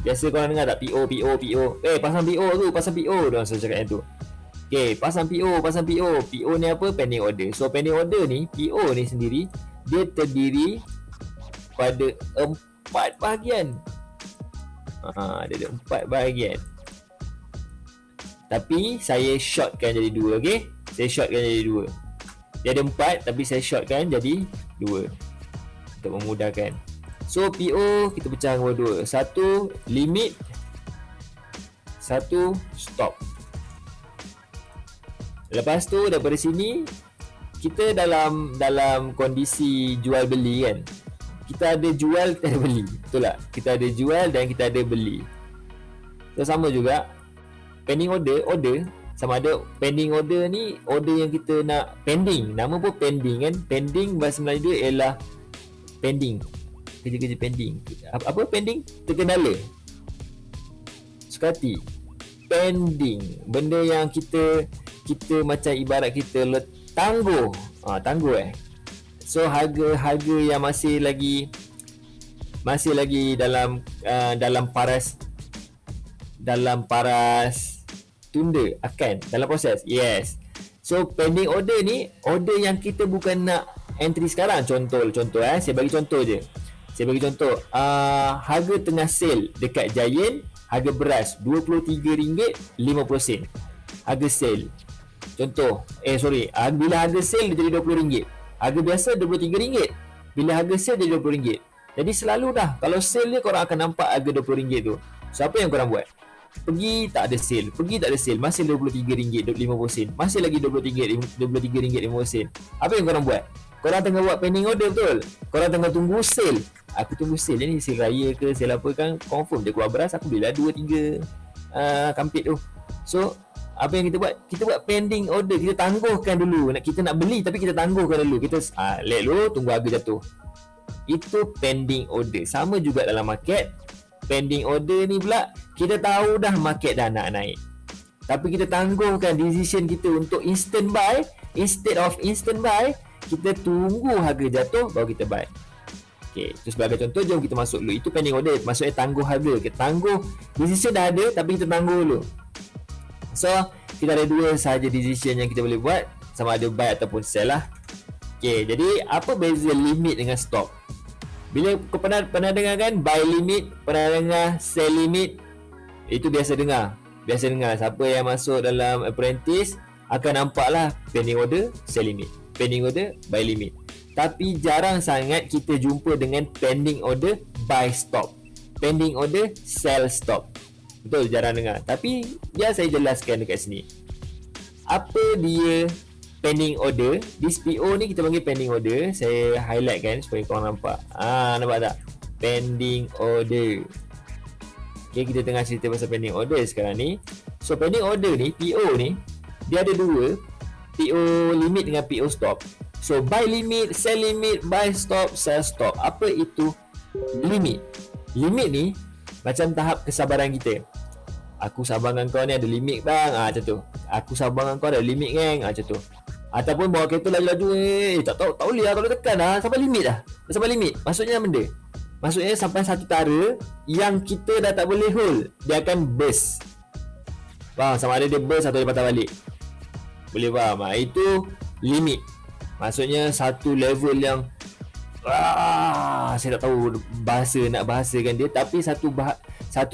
Biasa korang dengar tak PO, PO, PO. Pasang PO tu, pasang PO. Diorang selalu cakap yang tu. Okay, pasang PO, pasang PO. PO ni apa? Pending order. So pending order ni, PO ni sendiri, dia terdiri pada 4 bahagian. Dia ada 4 bahagian. Tapi saya shortkan jadi 2, okay? Saya shortkan jadi 2. Dia ada 4 tapi saya shortkan jadi 2 untuk memudahkan. So PO kita pecah kepada 2. Satu limit, satu stop. Lepas tu daripada sini kita dalam kondisi jual beli kan. Kita ada jual, kita ada beli. Betul tak? Kita ada jual dan kita ada beli. So sama juga pending order sama ada pending order ni, order yang kita nak pending. Nama pun pending kan. Pending bahasa Melayu dia ialah pending. Kerja-kerja pending. Apa pending? Terkendala. Sukati. Pending. Benda yang kita macam ibarat kita tangguh. Tangguh So harga yang masih lagi dalam paras tunda akan dalam proses. Yes. So pending order ni order yang kita bukan nak entry sekarang. Contoh saya bagi contoh je. Harga tengah sale dekat Giant, harga beras RM23.50. Harga sale. Contoh, bila harga sale dia jadi RM20. Harga biasa RM23. Bila harga sale dia RM20. Jadi selalu dah kalau sale ni korang akan nampak harga RM20 tu. So apa yang korang buat? Pergi tak ada sale, masih RM23.50. Masih lagi RM23.50. Apa yang korang buat? Korang tengah buat pending order, betul? Korang tengah tunggu sale. Aku tunggu sale ni, sale raya ke sale apa kan, confirm dia keluar beras, aku belilah 2-3 kampit tu. So apa yang kita buat? Kita buat pending order. Kita tangguhkan dulu. Kita nak beli tapi kita tangguhkan dulu. Kita let dulu, tunggu harga jatuh. Itu pending order. Sama juga dalam market. Pending order ni pula, kita tahu dah market dah nak naik, tapi kita tangguhkan decision kita untuk instant buy. Instead of instant buy, kita tunggu harga jatuh baru kita buy. Okay, itu sebagai contoh. Jom kita masuk dulu. Itu pending order, maksudnya tangguh harga. Kita tangguh, decision dah ada tapi kita tangguh dulu. So kita ada 2 sahaja decision yang kita boleh buat, sama ada buy ataupun sell lah. Okay, jadi apa beza limit dengan stop? Bila kau pernah dengar kan buy limit, pernah dengar sell limit? Itu biasa dengar. Siapa yang masuk dalam apprentice akan nampak lah pending order, sell limit, pending order, buy limit. Tapi jarang sangat kita jumpa dengan pending order, buy stop, pending order, sell stop. Betul, jarang dengar. Tapi biar saya jelaskan dekat sini. Apa dia pending order? Di PO ni kita panggil pending order. Saya highlight kan supaya korang nampak. Nampak tak? Pending order. Okay, kita tengah cerita pasal pending order sekarang ni. So pending order ni, PO ni, dia ada 2. PO limit dengan PO stop. So buy limit, sell limit, buy stop, sell stop. Apa itu limit? Limit ni macam tahap kesabaran kita. Aku sabar dengan kau ni ada limit bang, macam tu. Aku sabar dengan kau ada limit geng, macam tu. Ataupun bawa kereta laju-laju, tak boleh lah kalau tekan dah, sampai limit dah. Sampai limit, maksudnya benda. Maksudnya sampai satu tara yang kita dah tak boleh hold, dia akan burst. Faham? Sama ada dia burst atau dia patah balik. Boleh faham? Itu limit. Maksudnya satu level yang saya tak tahu nak bahasakan dia, tapi satu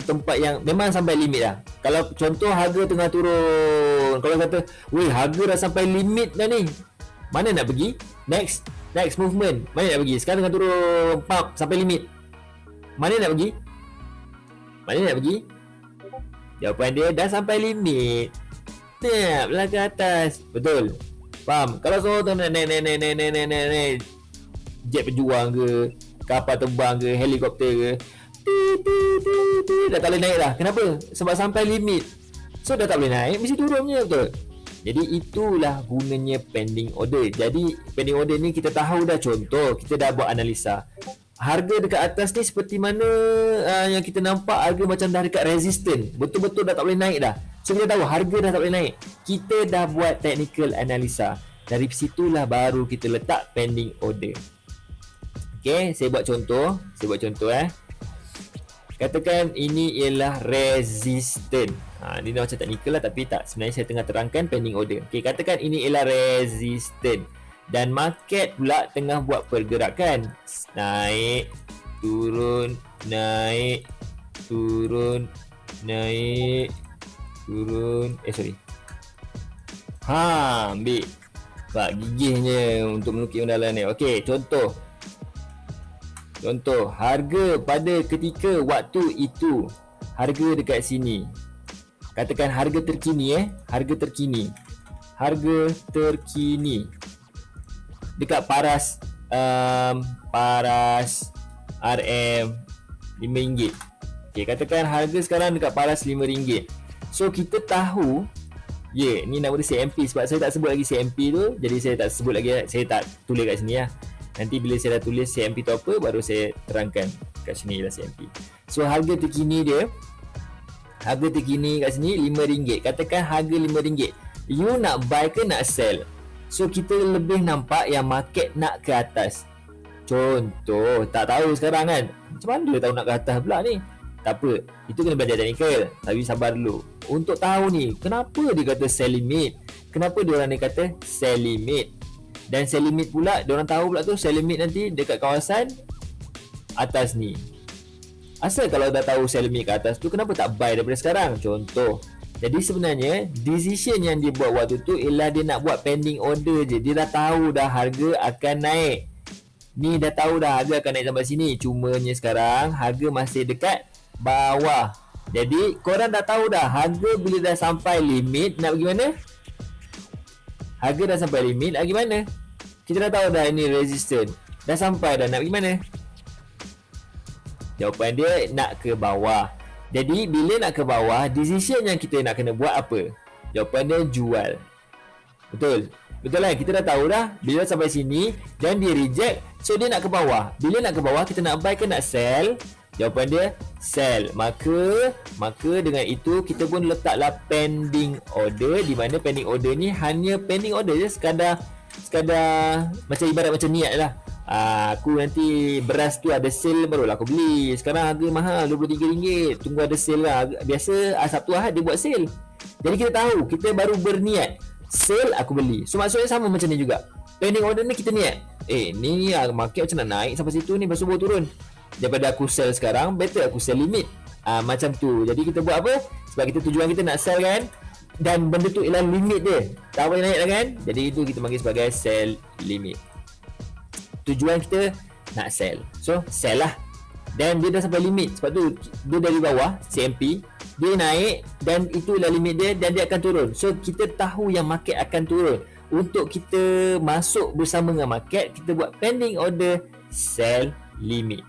tempat yang memang sampai limit dah. Kalau contoh harga tengah turun, kalau kata, weh harga dah sampai limit dah ni, mana nak pergi? Next movement, mana nak pergi? Sekarang tengah turun, pump sampai limit, mana nak pergi? Jawapan dia dah sampai limit, naiklah ke atas. Betul? Faham? Kalau kau tu nak naik jet pejuang ke, kapal terbang ke, helikopter ke, dah tak boleh naik dah. Kenapa? Sebab sampai limit. So dah tak boleh naik, mesti turun je, betul? Jadi itulah gunanya pending order. Jadi pending order ni kita tahu dah, contoh kita dah buat analisa. Harga dekat atas ni seperti mana yang kita nampak, harga macam dah dekat resistant, betul-betul dah tak boleh naik dah. So kita tahu harga dah tak boleh naik. Kita dah buat technical analisa. Dari situlah baru kita letak pending order. Okay, saya buat contoh. Katakan ini ialah resistant. Ni macam teknikal lah, tapi tak, sebenarnya saya tengah terangkan pending order. Okey, katakan ini ialah resistant dan market pula tengah buat pergerakan naik, turun, naik, turun, naik, turun. Ambil. Sebab gigihnya untuk melukis undalan ni. Okey, Contoh, harga pada ketika waktu itu, harga dekat sini. Katakan harga terkini harga terkini dekat paras RM RM5. Okey, katakan harga sekarang dekat paras RM5. So kita tahu, ni nama dia CMP sebab saya tak sebut lagi CMP tu, jadi saya tak sebut lagi, saya tak tulis kat sini lah. Nanti bila saya dah tulis CMP tu apa, baru saya terangkan kat sini lah CMP. So harga terkini dia, harga terkini kat sini RM5. Katakan harga RM5. You nak buy ke nak sell? So kita lebih nampak yang market nak ke atas. Contoh, tak tahu sekarang kan, macam mana tahu nak ke atas pula ni? Tak apa, itu kena belajar teknikal. Tapi sabar dulu. Untuk tahu ni, kenapa dia kata sell limit? Kenapa dia orang ni kata sell limit? Dan sell limit pula, diorang tahu pula tu sell limit nanti dekat kawasan atas ni. Asal kalau dah tahu sell limit kat atas tu, kenapa tak buy daripada sekarang? Contoh. Jadi sebenarnya decision yang dia buat waktu tu ialah dia nak buat pending order je. Dia dah tahu dah harga akan naik. Ni dah tahu dah harga akan naik sampai sini. Cumanya sekarang harga masih dekat bawah. Jadi korang dah tahu dah harga bila dah sampai limit nak pergi mana? Harga dah sampai limit nak pergi mana? Kita dah tahu dah ini resistant. Dah sampai dah, nak pergi mana? Jawapan dia nak ke bawah. Jadi bila nak ke bawah, decision yang kita nak kena buat apa? Jawapan dia jual. Betul? Betul lah, kita dah tahu dah bila sampai sini dan dia reject, so dia nak ke bawah. Bila nak ke bawah, kita nak buy ke nak sell? Jawapan dia sell. Maka dengan itu kita pun letaklah pending order, di mana pending order ni hanya pending order je, sekadar macam ibarat macam niat lah. Aku nanti beras tu ada sale barulah aku beli. Sekarang harga mahal RM23, tunggu ada sale lah. Biasa Sabtu Ahad dia buat sale. Jadi kita tahu, kita baru berniat sale aku beli. So maksudnya sama macam ni juga. Pending order ni kita niat, ni market macam nak naik sampai situ ni, lepas tu baru turun. Daripada aku sell sekarang, better aku sell limit. Macam tu. Jadi kita buat apa? Sebab kita tujuan kita nak sell kan, dan benda tu ialah limit dia, tak boleh naik lah kan. Jadi itu kita panggil sebagai sell limit. Tujuan kita nak sell, so sell lah. Dan dia dah sampai limit, sebab tu dia dari bawah CMP, dia naik dan itulah limit dia, dan dia akan turun. So kita tahu yang market akan turun. Untuk kita masuk bersama dengan market, kita buat pending order sell limit.